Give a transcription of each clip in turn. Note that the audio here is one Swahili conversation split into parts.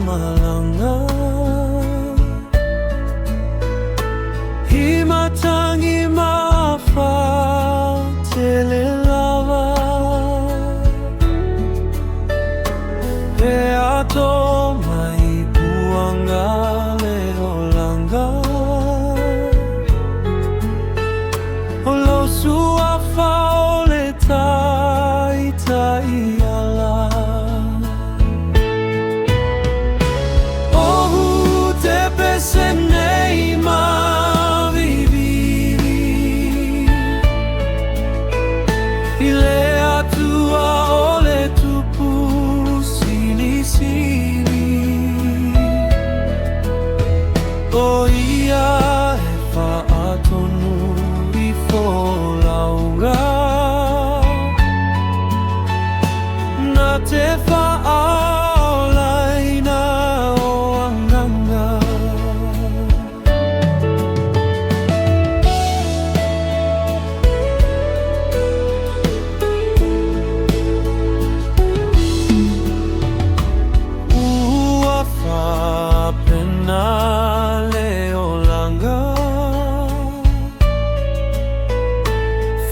malanga himatangi mafa telelava Peato mai buanga leholanga Olo sua faole tai tai ala Ohu te pesenei ma viviri Ile atua ole tupu sili sili O ia e whaatonu I wholaunga Na te whaolaina o anganga Ua whapena leolanga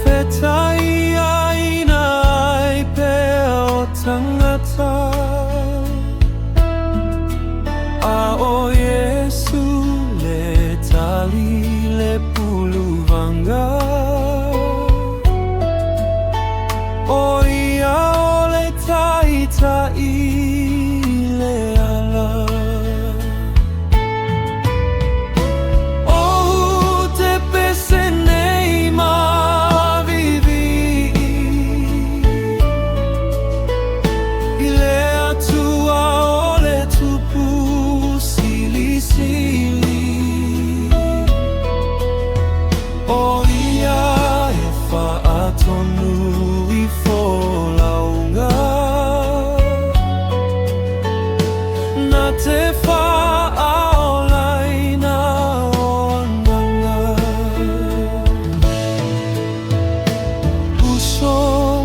Fetai aina ai pea o tangata A o Yesu le tali le puluvanga O ia o le tai tai le ala Ohu te pesenei ma Ile atua ole tupu sili sili O ia e whaatonu I wholaunga Na te whaolaina o anganga Uso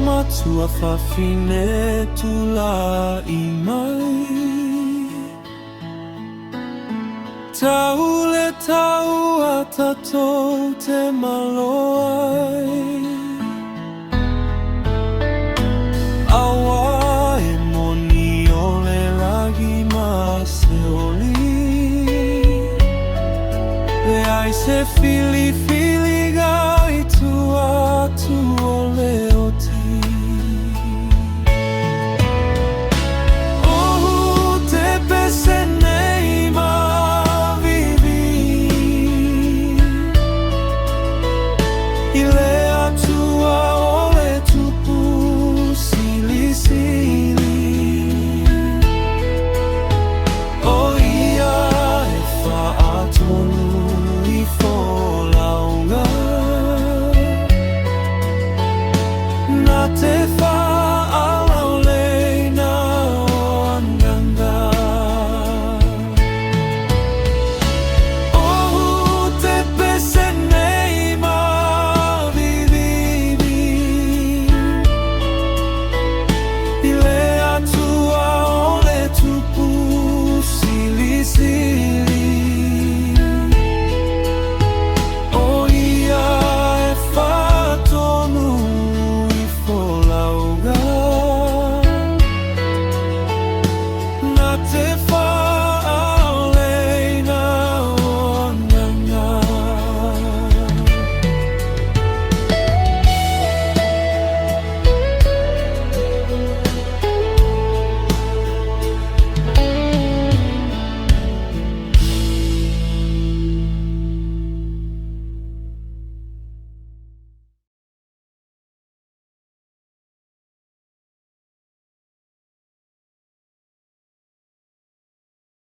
matua whawhine tula I mai Tau le tau a tatou te maloai Awa e moni o le lagi ma se oli Le ai se fili fili ga I tua tu o le